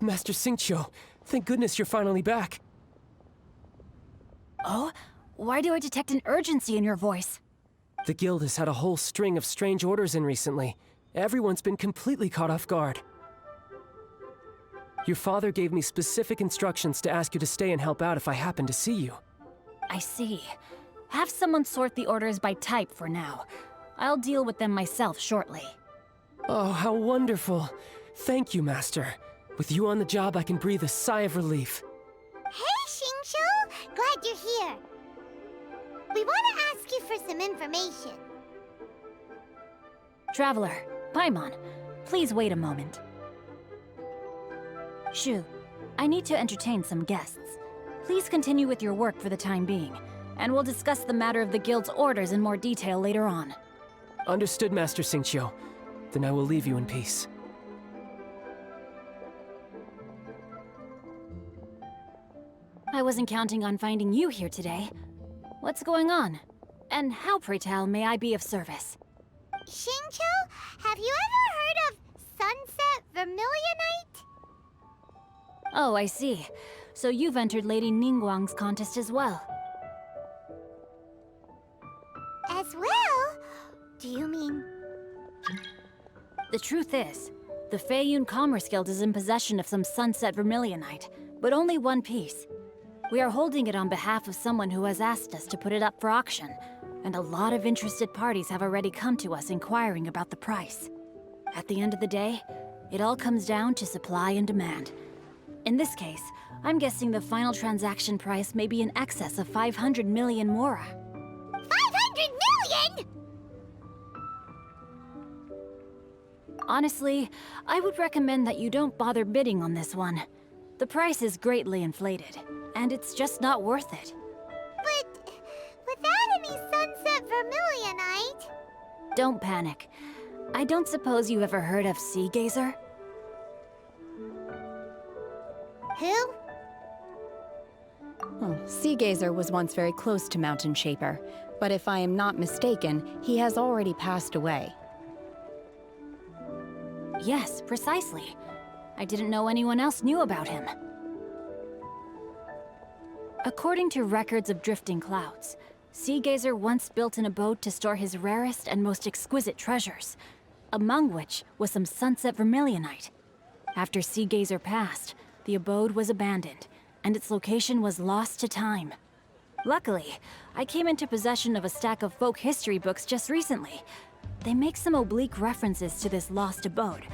Master Xingqiu, thank goodness you're finally back. Oh? Why do I detect an urgency in your voice? The guild has had a whole string of strange orders in recently. Everyone's been completely caught off guard. Your father gave me specific instructions to ask you to stay and help out if I happen to see you. I see. Have someone sort the orders by type for now. I'll deal with them myself shortly. Oh, how wonderful. Thank you, Master. With you on the job, I can breathe a sigh of relief. Hey, Xingqiu! Glad you're here. We want to ask you for some information. Traveler, Paimon, please wait a moment. Shu, I need to entertain some guests. Please continue with your work for the time being, and we'll discuss the matter of the guild's orders in more detail later on. Understood, Master Xingqiu. Then I will leave you in peace. I wasn't counting on finding you here today. What's going on? And how, pray tell, may I be of service? Xingqiu, have you ever heard of Sunset Vermilionite? Oh, I see. So you've entered Lady Ningguang's contest as well. As well? Do you mean... The truth is, the Feiyun Commerce Guild is in possession of some Sunset Vermilionite, but only one piece. We are holding it on behalf of someone who has asked us to put it up for auction, and a lot of interested parties have already come to us inquiring about the price. At the end of the day, it all comes down to supply and demand. In this case, I'm guessing the final transaction price may be in excess of 500 million mora. 500 million?! Honestly, I would recommend that you don't bother bidding on this one. The price is greatly inflated, and it's just not worth it. But without any Sunset Vermilionite... Don't panic. I don't suppose you ever heard of Sea Gazer? Who? Oh, Sea Gazer was once very close to Mountain Shaper, but if I am not mistaken, he has already passed away. Yes, precisely. I didn't know anyone else knew about him. According to records of drifting clouds, Sea Gazer once built an abode to store his rarest and most exquisite treasures, among which was some Sunset Vermilionite. After Sea Gazer passed, the abode was abandoned, and its location was lost to time. Luckily, I came into possession of a stack of folk history books just recently. They make some oblique references to this lost abode,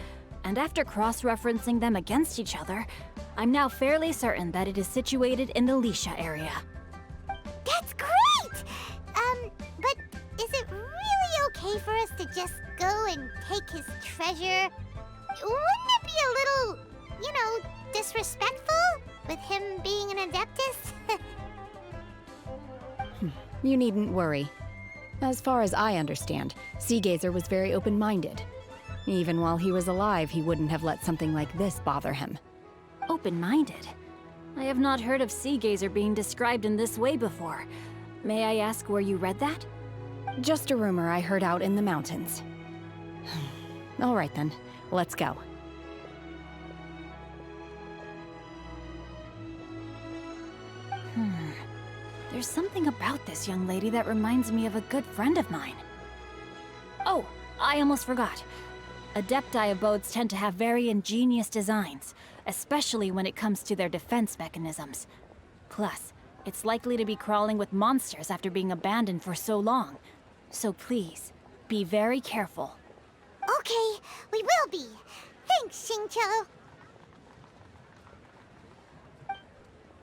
and after cross-referencing them against each other, I'm now fairly certain that it is situated in the Lisha area. That's great! But is it really okay for us to just go and take his treasure? Wouldn't it be a little, you know, disrespectful with him being an Adeptus? You needn't worry. As far as I understand, Sea Gazer was very open-minded. Even while he was alive, he wouldn't have let something like this bother him. Open-minded? I have not heard of Sea Gazer being described in this way before. May I ask where you read that? Just a rumor I heard out in the mountains. All right then, let's go. There's something about this young lady that reminds me of a good friend of mine. Oh, I almost forgot. Adepti abodes tend to have very ingenious designs, especially when it comes to their defense mechanisms. Plus, it's likely to be crawling with monsters after being abandoned for so long. So please, be very careful. Okay, we will be. Thanks, Xingqiu.